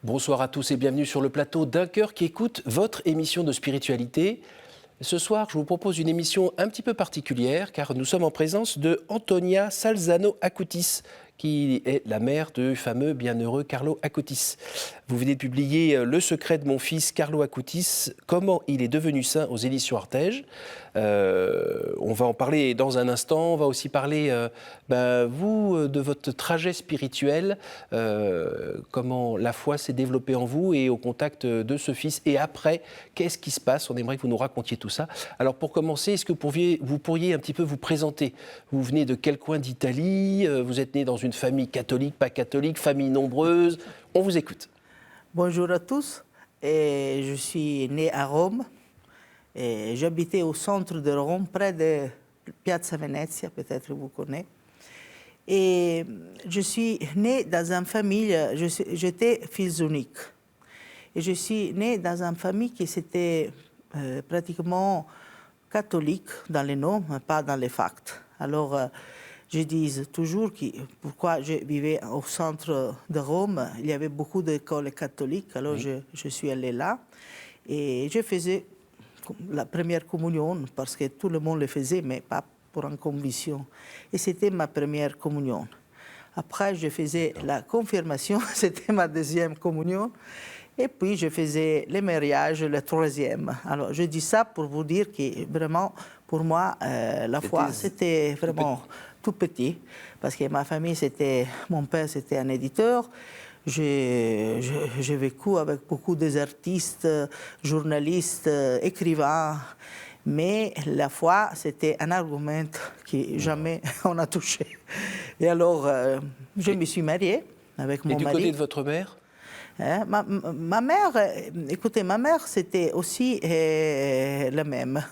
Bonsoir à tous et bienvenue sur le plateau d'Un cœur qui écoute votre émission de spiritualité. Ce soir, je vous propose une émission un petit peu particulière car nous sommes en présence de Antonia Salzano Acutis, qui est la mère du fameux bienheureux Carlo Acutis. Vous venez de publier Le secret de mon fils Carlo Acutis, comment il est devenu saint aux éditions Artege. On va en parler dans un instant. On va aussi parler, de votre trajet spirituel, comment la foi s'est développée en vous et au contact de ce fils. Et après, qu'est-ce qui se passe? On aimerait que vous nous racontiez tout ça. Alors pour commencer, est-ce que vous pourriez un petit peu vous présenter? Vous venez de quel coin d'Italie? Vous êtes né dans une famille catholique, pas catholique, famille nombreuse? On vous écoute. Bonjour à tous. Je suis né à Rome. J'habitais au centre de Rome, près de Piazza Venezia, peut-être vous connaissez. Et je suis né dans une famille, j'étais fils unique. Et je suis né dans une famille qui était pratiquement catholique dans les noms, mais pas dans les facts. Alors, je dis toujours pourquoi je vivais au centre de Rome. Il y avait beaucoup d'écoles catholiques, alors oui. je suis allé là. Et je faisais la première communion, parce que tout le monde le faisait, mais pas pour une conviction. Et c'était ma première communion. Après, je faisais la confirmation, c'était ma deuxième communion. Et puis, je faisais le mariage, le troisième. Alors, je dis ça pour vous dire que vraiment, pour moi, la foi, c'était vraiment tout petit. Parce que ma famille, mon père, c'était un éditeur. J'ai vécu avec beaucoup d'artistes, journalistes, écrivains. Mais la foi, c'était un argument que jamais on a touché. Et alors, je me suis mariée avec mon mari. Et du côté de votre mère? Ma mère, écoutez, ma mère, c'était aussi la même.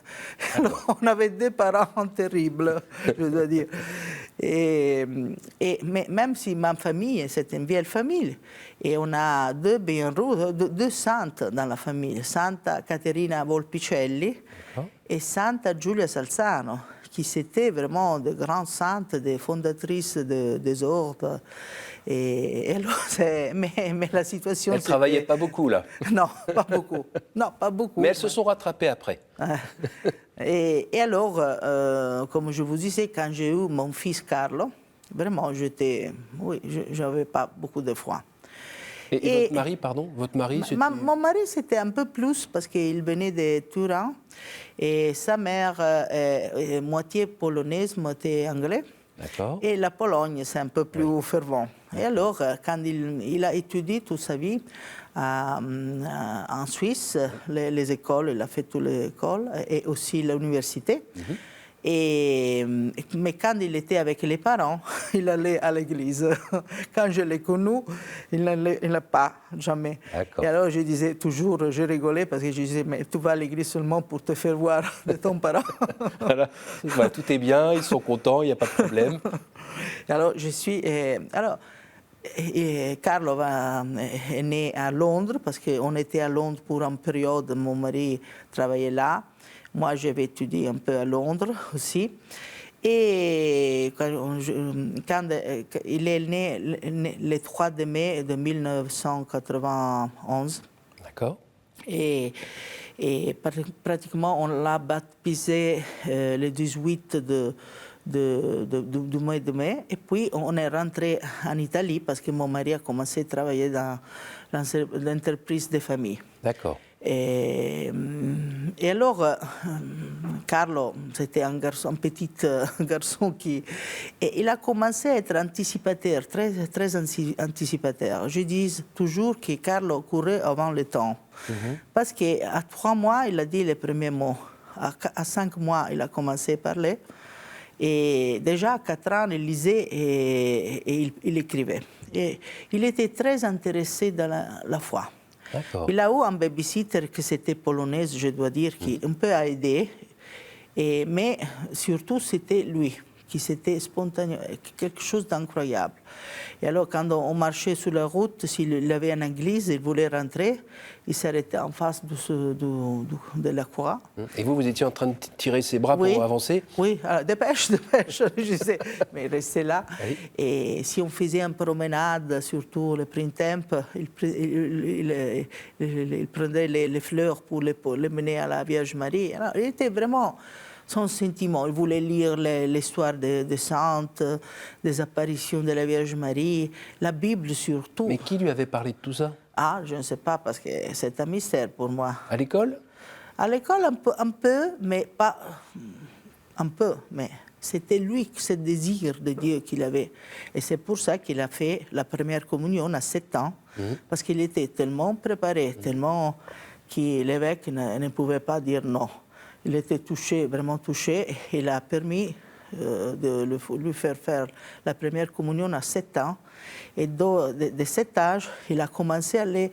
Alors, on avait deux parents terribles, je dois dire. Mais même si ma famille, c'est une vieille famille, et on a deux saintes dans la famille, Santa Caterina Volpicelli et Santa Giulia Salzano, qui étaient vraiment de grandes saintes, des fondatrices des ordres. Et alors, mais la situation... Elles ne travaillaient pas beaucoup, là? Non, pas beaucoup. Non, pas beaucoup. Mais elles se sont rattrapées après. Et alors, comme je vous disais, quand j'ai eu mon fils Carlo, vraiment, j'avais pas beaucoup de foi. Et votre mari, pardon? Votre mari, mon mari, c'était un peu plus parce qu'il venait de Turin et sa mère est moitié polonaise, moitié anglaise. D'accord. Et la Pologne, c'est un peu plus fervent. Et alors, quand il a étudié toute sa vie en Suisse, les écoles, il a fait toutes les écoles et aussi l'université. Mais quand il était avec les parents, il allait à l'église. Quand je l'ai connu, il n'a pas, jamais. Et alors je disais toujours, je rigolais parce que je disais, mais tu vas à l'église seulement pour te faire voir de ton parent. Voilà. Bah, tout est bien, ils sont contents, il n'y a pas de problème. Alors Carlo est né à Londres parce qu'on était à Londres pour une période, mon mari travaillait là. Moi, j'avais étudié un peu à Londres aussi. Et quand il est né le 3 mai de 1991. D'accord. Et pratiquement, on l'a baptisé le 18 du mois de mai. Et puis, on est rentré en Italie parce que mon mari a commencé à travailler dans l'entreprise de famille. D'accord. Et alors, Carlo, c'était un petit garçon et il a commencé à être anticipateur, très, très anticipateur. Je dis toujours que Carlo courait avant le temps. Parce qu'à 3 mois, il a dit les premiers mots. À 5 mois, il a commencé à parler. Et déjà, à 4 ans, il lisait et il écrivait. Et il était très intéressé dans la foi. Il a eu un babysitter qui était polonaise, je dois dire, qui un peu a aidé. Mais surtout, c'était lui qui c'était spontané, quelque chose d'incroyable. Et alors, quand on marchait sur la route, s'il avait une église, il voulait rentrer, il s'arrêtait en face de la croix. Et vous étiez en train de tirer ses bras Oui, pour avancer? oui, alors, dépêche, je sais, mais restez là. Oui. Et si on faisait une promenade, surtout le printemps, il prenait les fleurs pour les mener à la Vierge Marie. Alors, il était vraiment son sentiment. Il voulait lire l'histoire des saintes, des apparitions de la Vierge Marie, la Bible surtout. Mais qui lui avait parlé de tout ça? Ah, je ne sais pas, parce que c'est un mystère pour moi. À l'école? À l'école, un peu, mais pas un peu, mais c'était lui, ce désir de Dieu qu'il avait. Et c'est pour ça qu'il a fait la première communion à 7 ans, parce qu'il était tellement préparé, tellement que l'évêque ne pouvait pas dire non. Il était touché, vraiment touché, et il a permis de lui faire la première communion à 7 ans. Et de cet âge, il a commencé à aller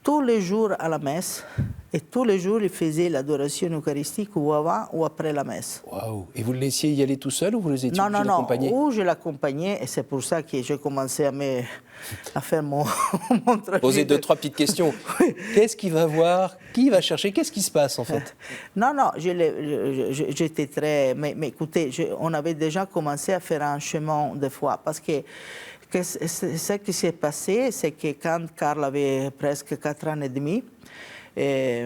tous les jours à la messe. Et tous les jours, il faisait l'adoration eucharistique ou avant ou après la messe. Waouh! Et vous le laissiez y aller tout seul ou vous les étiez obligé d'accompagner? Non, je l'accompagnais et c'est pour ça que j'ai commencé à faire mon travail. Poser 2-3 petites questions. Qu'est-ce qu'il va voir? Qui va chercher? Qu'est-ce qui se passe en fait? Non, j'étais très... Mais écoutez, on avait déjà commencé à faire un chemin de foi parce que ce qui s'est passé, c'est que quand Karl avait presque 4 ans et demi,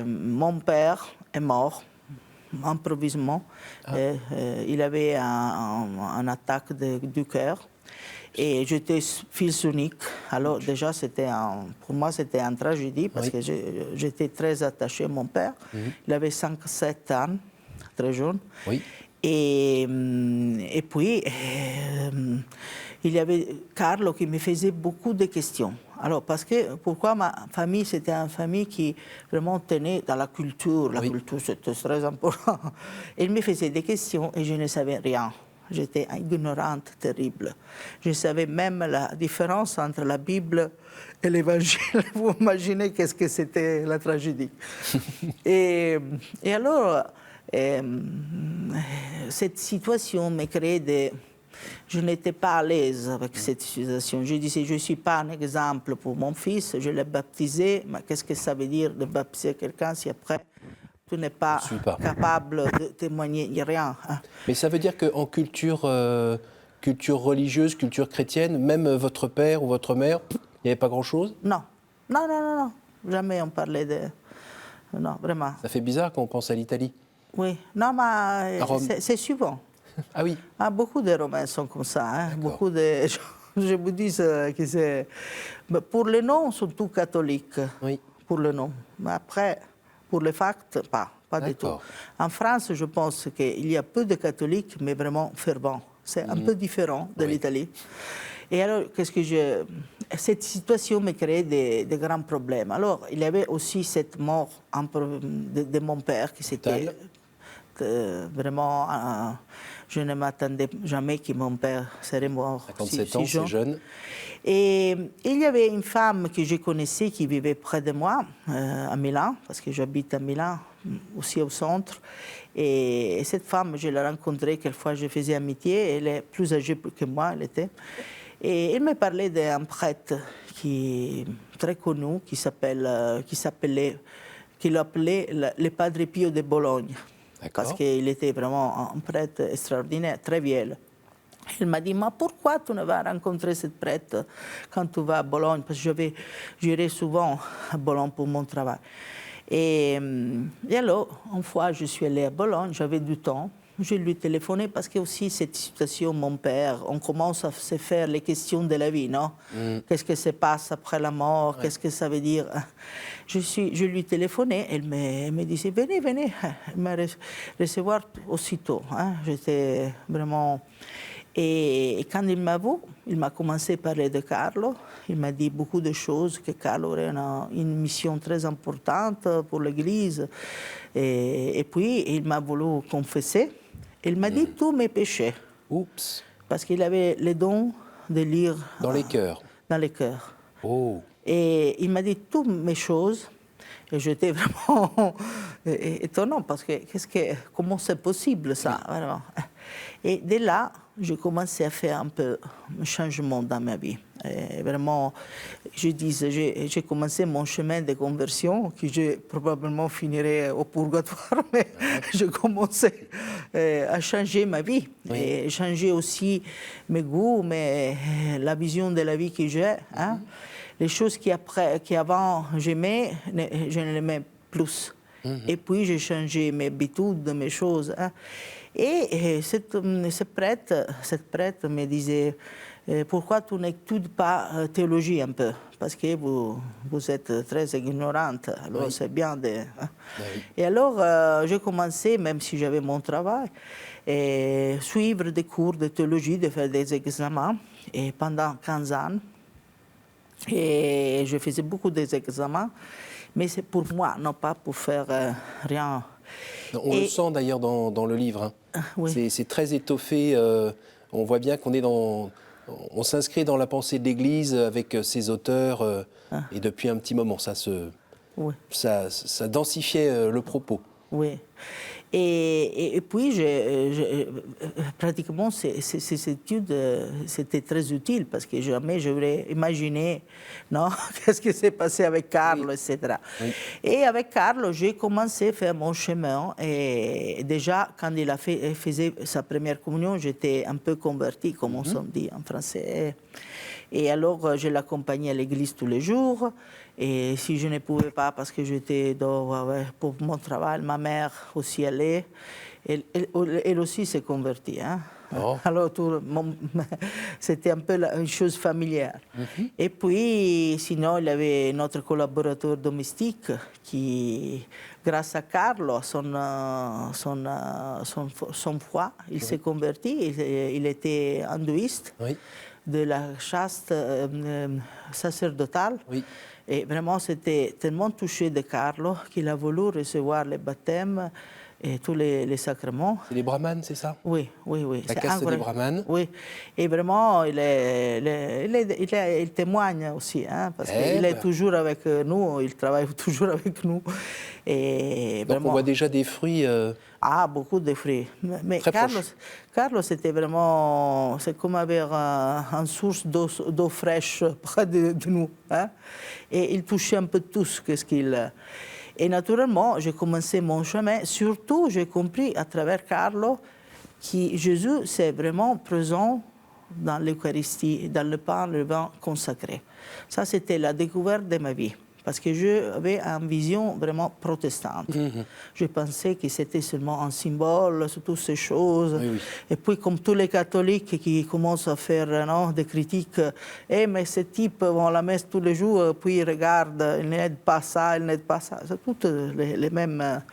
mon père est mort, improvisement. Il avait une attaque du cœur. Et j'étais fils unique. Alors déjà, pour moi, c'était une tragédie parce que j'étais très attaché à mon père. Il avait 5-7 ans, très jeune. Oui. Et puis, il y avait Carlo qui me faisait beaucoup de questions. Alors, pourquoi ma famille, c'était une famille qui vraiment tenait dans la culture. La culture, c'était très important. Il me faisait des questions et je ne savais rien. J'étais ignorante, terrible. Je savais même la différence entre la Bible et l'Évangile. Vous imaginez qu'est-ce que c'était la tragédie. et alors, cette situation me créait des... Je n'étais pas à l'aise avec cette situation. Je disais, je ne suis pas un exemple pour mon fils, je l'ai baptisé, mais qu'est-ce que ça veut dire de baptiser quelqu'un si après tu n'es pas capable de témoigner rien? Mais ça veut dire qu'en culture religieuse, culture chrétienne, même votre père ou votre mère, il n'y avait pas grand-chose? Non. Jamais on parlait de... Non, vraiment. Ça fait bizarre quand on pense à l'Italie. Oui, non, mais c'est souvent. Ah oui. Beaucoup de Romains sont comme ça. Hein. Beaucoup de... Je vous dis que c'est... Pour le nom, ils sont tous catholiques. Oui. Pour le nom. Mais après, pour les facts, pas du tout. En France, je pense qu'il y a peu de catholiques, mais vraiment fervents. C'est un peu différent de l'Italie. Et alors, cette situation me créait des grands problèmes. Alors, il y avait aussi cette mort de mon père qui s'était... Vraiment, je ne m'attendais jamais que mon père serait mort 57 ans, c'est jeune. Et il y avait une femme que je connaissais qui vivait près de moi, à Milan, parce que j'habite à Milan, aussi au centre. Et cette femme, je l'ai rencontrée quelquefois, je faisais amitié. Elle est plus âgée que moi, elle était. Et elle me parlait d'un prêtre qui très connu, qu'il appelait le Padre Pio de Bologne. Parce qu'il était vraiment un prêtre extraordinaire, très vieux. Il m'a dit, mais pourquoi tu ne vas rencontrer cette prêtre quand tu vas à Bologne? Parce que j'irai souvent à Bologne pour mon travail. Et alors, une fois, je suis allée à Bologne, j'avais du temps. Je lui ai téléphoné parce que aussi cette situation, mon père, on commence à se faire les questions de la vie, non? Qu'est-ce qui se passe après la mort? Qu'est-ce que ça veut dire? Je lui ai téléphoné, elle me disait, venez, elle m'a recevoir aussitôt. Hein. J'étais vraiment... Et quand il m'a vu, il m'a commencé à parler de Carlo. Il m'a dit beaucoup de choses, que Carlo aurait une mission très importante pour l'Église. Et puis, il m'a voulu confesser. Il m'a dit tous mes péchés. Oups. Parce qu'il avait le don de lire... Dans les cœurs. Dans les cœurs. Oh. Et il m'a dit toutes mes choses. Et j'étais vraiment étonnant parce que comment c'est possible ça? Vraiment. Et dès là, j'ai commencé à faire un peu un changement dans ma vie. Et vraiment, j'ai commencé mon chemin de conversion, que je probablement finirai au purgatoire, mais je commençais à changer ma vie. Oui. Et changer aussi mes goûts, la vision de la vie que j'ai. Hein. Les choses qu'avant j'aimais, je ne l'aimais plus. Et puis j'ai changé mes habitudes, mes choses. Hein. Et cette prêtre me disait, pourquoi tu n'études pas théologie un peu? Parce que vous êtes très ignorante, alors c'est bien de... Hein. Et alors j'ai commencé, même si j'avais mon travail, à suivre des cours de théologie, de faire des examens, et pendant 15 ans. Et je faisais beaucoup d'examens, mais c'est pour moi, non pas pour faire rien. On le sent d'ailleurs dans le livre. Hein. Oui. C'est très étoffé. On voit bien qu'on est on s'inscrit dans la pensée de l'Église avec ses auteurs. Et depuis un petit moment, ça densifiait le propos. Oui. Et puis, pratiquement, ces études, c'était très utile parce que jamais j'aurais imaginé, non, qu'est-ce qui s'est passé avec Carlo, etc. Oui. Et avec Carlo, j'ai commencé à faire mon chemin. Et déjà, quand il faisait sa première communion, j'étais un peu converti, comme on s'en dit en français. Et alors, je l'accompagnais à l'église tous les jours. Et si je ne pouvais pas, parce que j'étais pour mon travail, ma mère aussi allait. Elle aussi s'est convertie. Hein. Oh. Alors, c'était un peu une chose familière. Et puis, sinon, il y avait notre collaborateur domestique qui, grâce à Carlo, son foi, il s'est converti. Il était hindouiste. Oui. De la chaste sacerdotale. Oui. Et vraiment, c'était tellement touché de Carlo qu'il a voulu recevoir le baptême et tous les sacrements. C'est les brahmanes, c'est ça? Oui. La caste des brahmanes. Oui. Et vraiment, il témoigne aussi, hein, parce qu'il est toujours avec nous, il travaille toujours avec nous. Et donc, on voit déjà des fruits... beaucoup de fruits. Mais Carlo, c'était vraiment... C'est comme avoir une source d'eau fraîche près de nous. Hein? Et il touchait un peu tout ce qu'il... Et naturellement, j'ai commencé mon chemin. Surtout, j'ai compris à travers Carlo que Jésus, c'est vraiment présent dans l'Eucharistie, dans le pain, le vin consacré. Ça, c'était la découverte de ma vie. Parce que j'avais une vision vraiment protestante. Je pensais que c'était seulement un symbole sur toutes ces choses. Oui. Et puis, comme tous les catholiques qui commencent à faire des critiques, mais ces types vont à la messe tous les jours, puis ils regardent, ils n'aident pas ça, ils n'aident pas ça. C'est toutes les mêmes.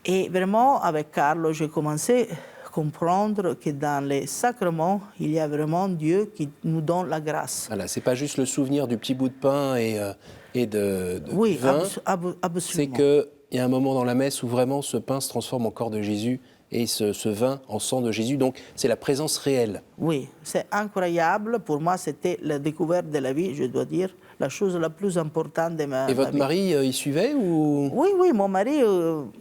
Et vraiment, avec Carlo, j'ai commencé à comprendre que dans les sacrements, il y a vraiment Dieu qui nous donne la grâce. Voilà, c'est pas juste le souvenir du petit bout de pain et de vin, absolument. C'est qu'il y a un moment dans la messe où vraiment ce pain se transforme en corps de Jésus et ce vin en sang de Jésus. Donc c'est la présence réelle. Oui, c'est incroyable. Pour moi, c'était la découverte de la vie, je dois dire, la chose la plus importante de ma vie. Et votre mari y suivait ou... Oui, mon mari,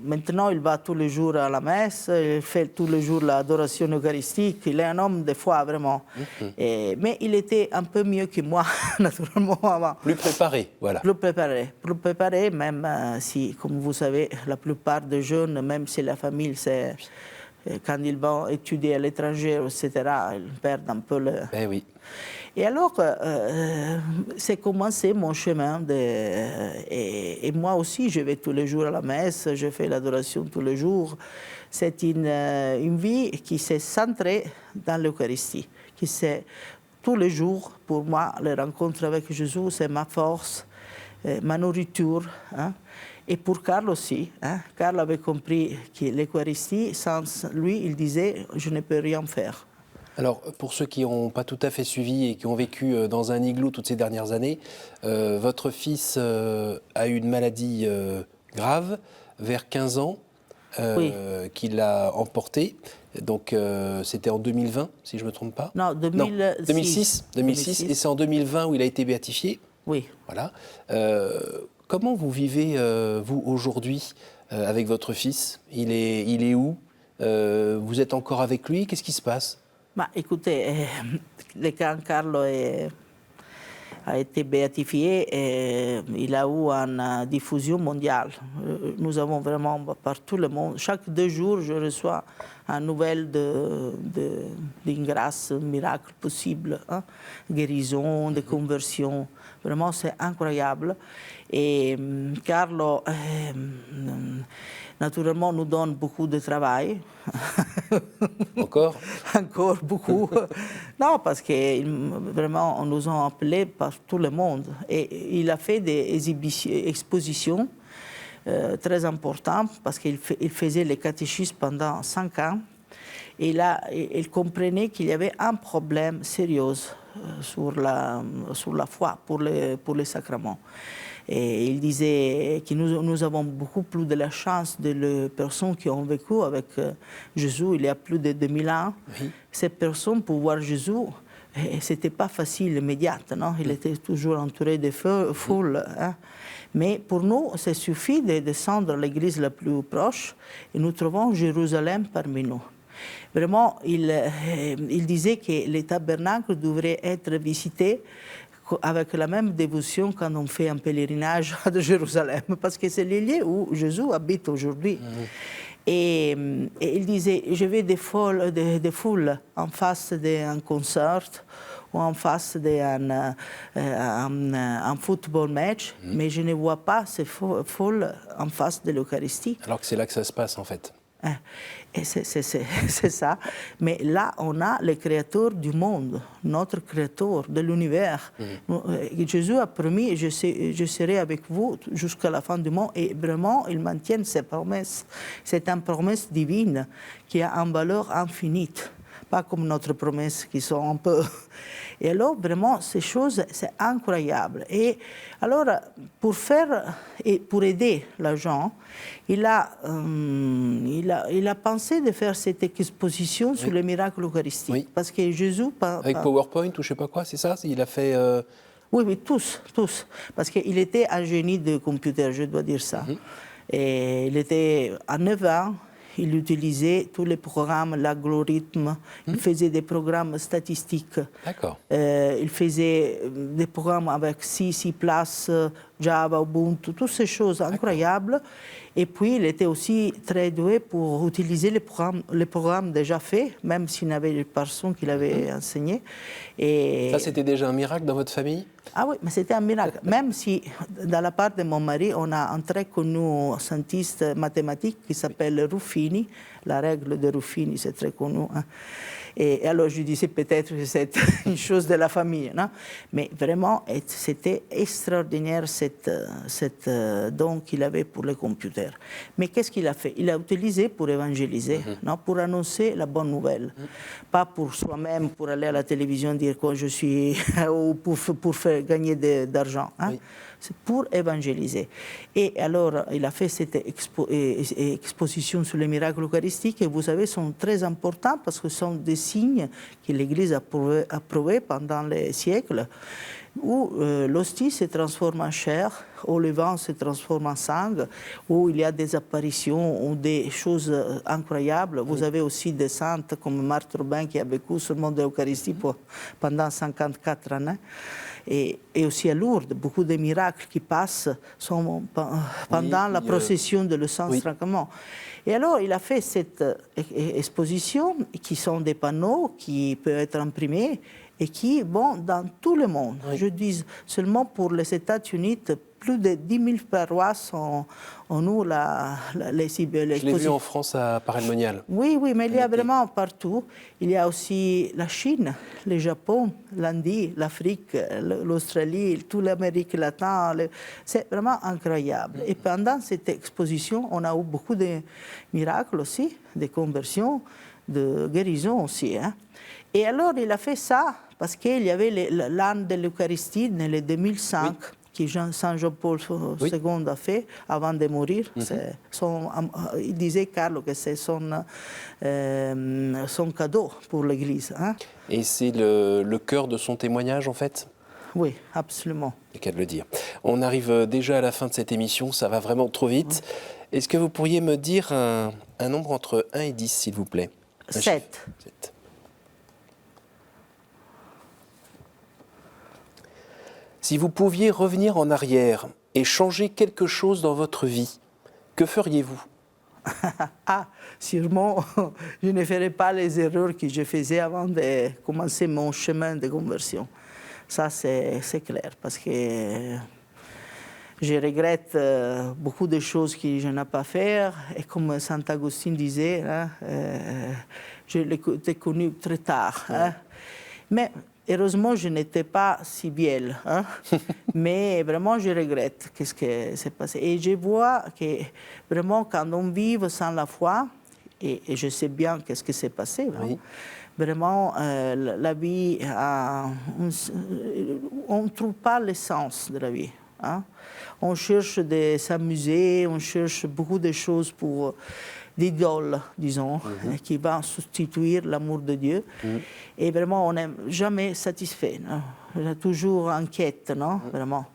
maintenant, il va tous les jours à la messe, il fait tous les jours l'adoration eucharistique. Il est un homme, des fois, vraiment. Mais il était un peu mieux que moi, naturellement, avant. Plus préparé, voilà. Plus préparé, même si, comme vous savez, la plupart des jeunes, même si la famille, c'est... Quand ils vont étudier à l'étranger, etc., ils perdent un peu le... oui. Et alors, c'est commencé mon chemin. Et moi aussi, je vais tous les jours à la messe, je fais l'adoration tous les jours. C'est une vie qui s'est centrée dans l'Eucharistie, qui c'est tous les jours, pour moi, les rencontres avec Jésus, c'est ma force, ma nourriture. Hein. Et pour Carl aussi, hein, Carl avait compris que l'Eucharistie, sans lui, il disait « je ne peux rien faire ». Alors, pour ceux qui n'ont pas tout à fait suivi et qui ont vécu dans un igloo toutes ces dernières années, votre fils a eu une maladie grave vers 15 ans qui l'a emporté. Donc, c'était en 2020, si je ne me trompe pas. Non, 2006. Et c'est en 2020 où il a été béatifié. Oui. Voilà. Comment vous vivez, vous, aujourd'hui, avec votre fils ? Il est où ? Vous êtes encore avec lui, qu'est-ce qui se passe? Bah, écoutez, le quand Carlo a été béatifié, il a eu une diffusion mondiale. Nous avons vraiment par tout le monde, chaque 2 jours, je reçois une nouvelle d'une grâce, un miracle possible, hein? Guérison, de conversion. Vraiment, c'est incroyable. Et Carlo, naturellement, nous donne beaucoup de travail. Encore? Encore beaucoup. Non, parce que vraiment, on nous a appelés par tout le monde. Et il a fait des expositions très importantes parce qu'il faisait le catéchisme pendant 5 ans. Et là, il comprenait qu'il y avait un problème sérieux sur la foi pour les sacrements. Et il disait que nous avons beaucoup plus de la chance de personnes qui ont vécu avec Jésus il y a plus de 2000 ans. Oui. Ces personnes, pour voir Jésus, ce n'était pas facile, immédiat. Non? Il était toujours entouré de foules. Hein? Mais pour nous, ça suffit de descendre à l'église la plus proche et nous trouvons Jérusalem parmi nous. Vraiment, il disait que les tabernacles devraient être visités avec la même dévotion quand on fait un pèlerinage à Jérusalem, parce que c'est le lieu où Jésus habite aujourd'hui. Et il disait, je vais des foules en face d'un concert ou en face d'un football match, mais je ne vois pas ces foules en face de l'Eucharistie. Alors que c'est là que ça se passe, en fait. Et c'est ça. Mais là, on a le créateur du monde, notre créateur de l'univers. Jésus a promis, je serai avec vous jusqu'à la fin du monde. Et vraiment, il maintient ses promesses. C'est une promesse divine qui a une valeur infinie. Pas comme notre promesse qui sont un peu... Et alors, vraiment, ces choses, c'est incroyable. Et alors, pour aider les gens, il a pensé de faire cette exposition sur les miracles eucharistiques. Oui. Parce que Jésus... Avec PowerPoint ou je ne sais pas quoi, c'est ça? Il a fait... Oui, tous. Parce qu'il était un génie de computer, je dois dire ça. Et il était à 9 ans. Il utilisait tous les programmes, l'algorithme, il faisait des programmes statistiques. D'accord. Il faisait des programmes avec C++, Java, Ubuntu, toutes ces choses incroyables. Et puis, il était aussi très doué pour utiliser les programmes déjà faits, même s'il n'avait personne qui l'avait enseigné. Et... Ça, c'était déjà un miracle dans votre famille? Ah oui, mais c'était un miracle. Même si, dans la part de mon mari, on a un très connu scientiste mathématique qui s'appelle Ruffini. La règle de Ruffini, c'est très connu. Hein. Et alors, je disais peut-être que c'est une chose de la famille. Non? Mais vraiment, c'était extraordinaire cette don qu'il avait pour les computers. Mais qu'est-ce qu'il a fait? Il a utilisé pour évangéliser, non? Pour annoncer la bonne nouvelle. Pas pour soi-même, pour aller à la télévision dire que je suis... ou pour faire gagner d'argent. Hein? Oui. C'est pour évangéliser. Et alors, il a fait cette exposition sur les miracles eucharistiques, et vous savez, sont très importants parce que ce sont des signes que l'Église a prouvés pendant les siècles, où l'hostie se transforme en chair, où le vin se transforme en sang, où il y a des apparitions ou des choses incroyables. Vous avez aussi des saintes comme Marthe Robin qui a vécu sur le monde de l'Eucharistie pendant 54 ans. Et aussi à Lourdes, beaucoup de miracles qui passent sont pendant la procession de le Saint-Sacrement. Et alors, il a fait cette exposition qui sont des panneaux qui peuvent être imprimés et qui vont dans tout le monde. Oui. Je dis seulement pour les États-Unis, plus de 10 000 paroisses ont eu l'exposition. Je l'ai vu en France à Paray-le-Monial. Oui, mais il y a vraiment partout. Il y a aussi la Chine, le Japon, l'Indie, l'Afrique, l'Australie, toute l'Amérique latine. C'est vraiment incroyable. Et pendant cette exposition, on a eu beaucoup de miracles aussi, de conversions, de guérisons aussi. Hein. Et alors, il a fait ça parce qu'il y avait l'an de l'Eucharistie, dans le 2005. Oui. Que Saint Jean-Paul II a fait avant de mourir. Il disait, Carlo, que c'est son cadeau pour l'Église. Hein? Et c'est le cœur de son témoignage, en fait? Oui, absolument. C'est le cas de le dire. On arrive déjà à la fin de cette émission, ça va vraiment trop vite. Est-ce que vous pourriez me dire un nombre entre 1 et 10, s'il vous plaît? 7. 7. Si vous pouviez revenir en arrière et changer quelque chose dans votre vie, que feriez-vous? Ah, sûrement, je ne ferai pas les erreurs que je faisais avant de commencer mon chemin de conversion. Ça, c'est clair, parce que je regrette beaucoup de choses que je n'ai pas fait. Et comme Saint Augustin disait, hein, je l'ai connu très tard. Hein. Mais heureusement, je n'étais pas si vieille. Hein. Mais vraiment, je regrette ce qui s'est passé. Et je vois que vraiment, quand on vit sans la foi, et je sais bien ce qui s'est passé, Oui. vraiment, la vie, on ne trouve pas le sens de la vie. Hein. On cherche de s'amuser, on cherche beaucoup de choses pour d'idoles, disons, qui vont substituer l'amour de Dieu. Et vraiment, on n'est jamais satisfait. Non? On est toujours en quête, non? Vraiment.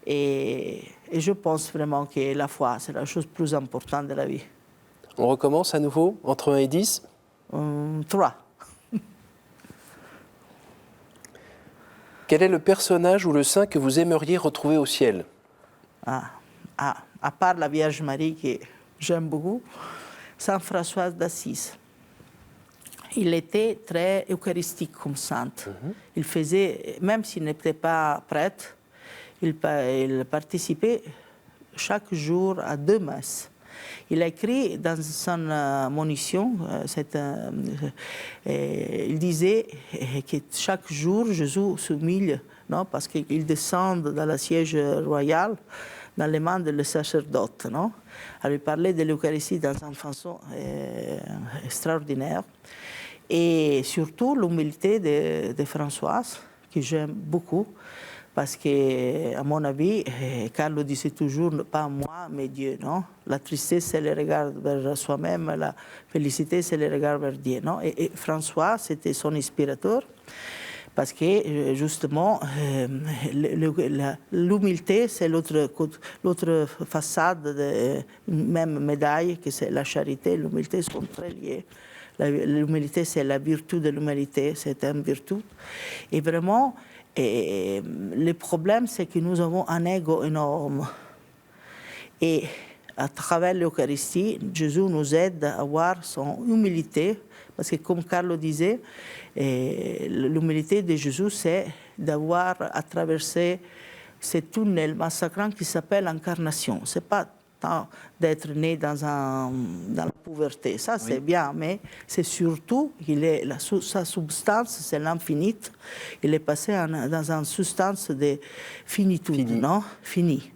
Et je pense vraiment que la foi, c'est la chose plus importante de la vie. On recommence à nouveau, entre 1 et 10? 3. Quel est le personnage ou le saint que vous aimeriez retrouver au ciel? À part la Vierge Marie, que j'aime beaucoup, Saint François d'Assise. Il était très eucharistique comme saint. Il faisait, même s'il n'était pas prêtre, il participait chaque jour à 2 messes. Il a écrit dans son monition, il disait que chaque jour Jésus s'humilie, non, parce qu'il descend dans le siège royal dans les mains des sacerdotes. Non. Alors, il parlait de l'Eucharistie dans une façon extraordinaire. Et surtout l'humilité de Françoise, que j'aime beaucoup. Parce qu'à mon avis, Carlo disait toujours, pas moi, mais Dieu, non? La tristesse, c'est le regard vers soi-même, la félicité, c'est le regard vers Dieu, non? Et François, c'était son inspirateur, parce que justement, l'humilité, c'est l'autre façade de même médaille, que c'est la charité. L'humilité sont très liées. L'humilité, c'est la vertu de l'humilité, c'est une vertu. Et vraiment, et le problème, c'est que nous avons un ego énorme. Et à travers l'Eucharistie, Jésus nous aide à avoir son humilité, parce que comme Carlo disait, l'humilité de Jésus, c'est d'avoir à traverser ce tunnel massacrant qui s'appelle l'incarnation. Ce n'est pas tant d'être né dans la pauvreté, ça c'est bien, mais c'est surtout sa substance, c'est l'infinite. Il est passé dans une substance de finitude, non? Fini.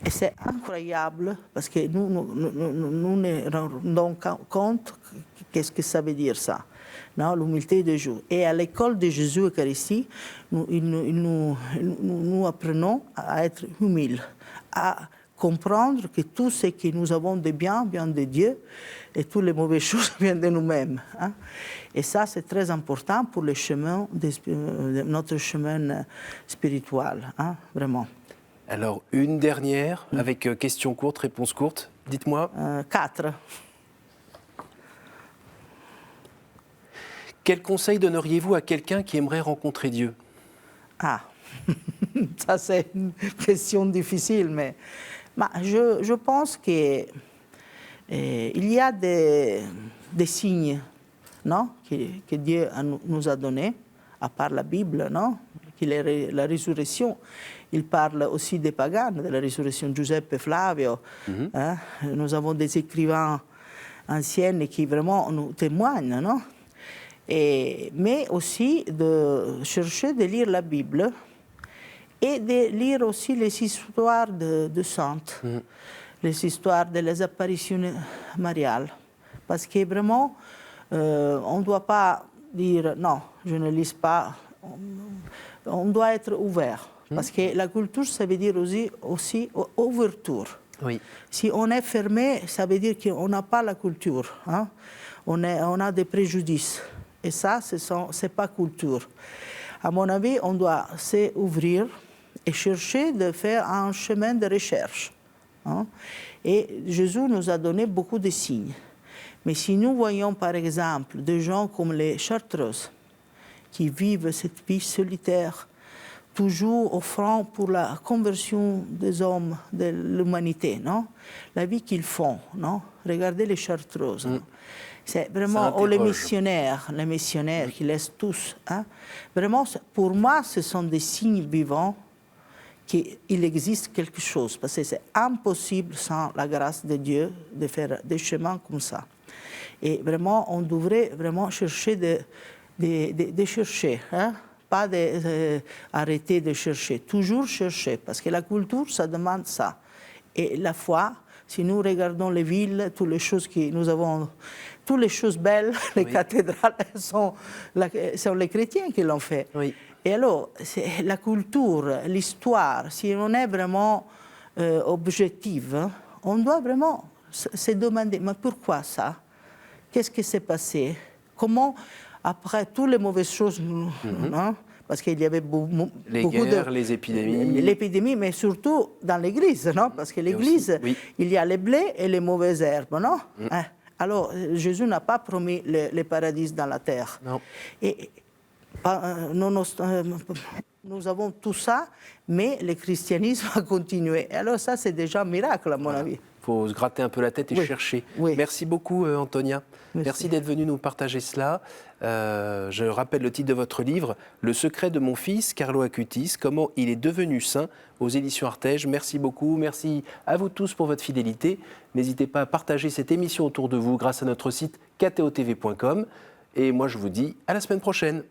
Et c'est incroyable parce que nous nous rendons compte qu'est-ce que ça veut dire ça, non? L'humilité de Jésus. Et à l'école de Jésus Eucharistie, nous apprenons à être humiles, à comprendre que tout ce que nous avons de bien vient de Dieu et toutes les mauvaises choses viennent de nous-mêmes. Hein? Et ça, c'est très important pour le chemin notre chemin spirituel, hein? Vraiment. Alors, une dernière, avec questions courtes, réponses courtes. Dites-moi. 4. Quel conseil donneriez-vous à quelqu'un qui aimerait rencontrer Dieu? Ah, ça c'est une question difficile, mais je pense qu'il y a des signes, non, que Dieu nous a donnés, à part la Bible, non, la résurrection. Il parle aussi des pagans, de la résurrection, Giuseppe Flavio. Hein? Nous avons des écrivains anciens qui vraiment nous témoignent, non? Mais aussi de chercher de lire la Bible et de lire aussi les histoires de saintes, les histoires des apparitions mariales. Parce que vraiment, on ne doit pas dire non, je ne lis pas. On doit être ouvert. Parce que la culture, ça veut dire aussi ouverture. Oui. Si on est fermé, ça veut dire qu'on n'a pas la culture. Hein? On a des préjudices. Et ça, ce n'est pas culture. À mon avis, on doit s'ouvrir et chercher de faire un chemin de recherche. Hein. Et Jésus nous a donné beaucoup de signes. Mais si nous voyons par exemple des gens comme les Chartreuses, qui vivent cette vie solitaire, toujours offrant pour la conversion des hommes, de l'humanité, non? La vie qu'ils font, non? Regardez les Chartreuses. C'est vraiment, les missionnaires qui laissent tous. Hein? Vraiment, pour moi, ce sont des signes vivants qu'il existe quelque chose, parce que c'est impossible sans la grâce de Dieu de faire des chemins comme ça. Et vraiment, on devrait vraiment chercher de chercher, hein? Pas arrêter de chercher, toujours chercher, parce que la culture, ça demande ça. Et la foi, si nous regardons les villes, toutes les choses que nous avons, toutes les choses belles, les cathédrales, sont les chrétiens qui l'ont fait. Oui. Et alors, la culture, l'histoire, si on est vraiment objectif, hein, on doit vraiment se demander, mais pourquoi ça? Qu'est-ce qui s'est passé? Comment, après toutes les mauvaises choses, hein, parce qu'il y avait beaucoup guerres, les épidémies. L'épidémie, mais surtout dans l'Église, non? Parce que l'Église, il y a les blés et les mauvaises herbes, non? Hein? Alors, Jésus n'a pas promis le paradis dans la terre. Non. Et, nous avons tout ça, mais le christianisme a continué. Alors ça, c'est déjà un miracle, à mon avis. Il faut se gratter un peu la tête et chercher. Oui. Merci beaucoup, Antonia. Merci d'être venue nous partager cela. Je rappelle le titre de votre livre, « Le secret de mon fils, Carlo Acutis, comment il est devenu saint » aux éditions Artege. Merci beaucoup. Merci à vous tous pour votre fidélité. N'hésitez pas à partager cette émission autour de vous grâce à notre site ktotv.com. Et moi, je vous dis à la semaine prochaine.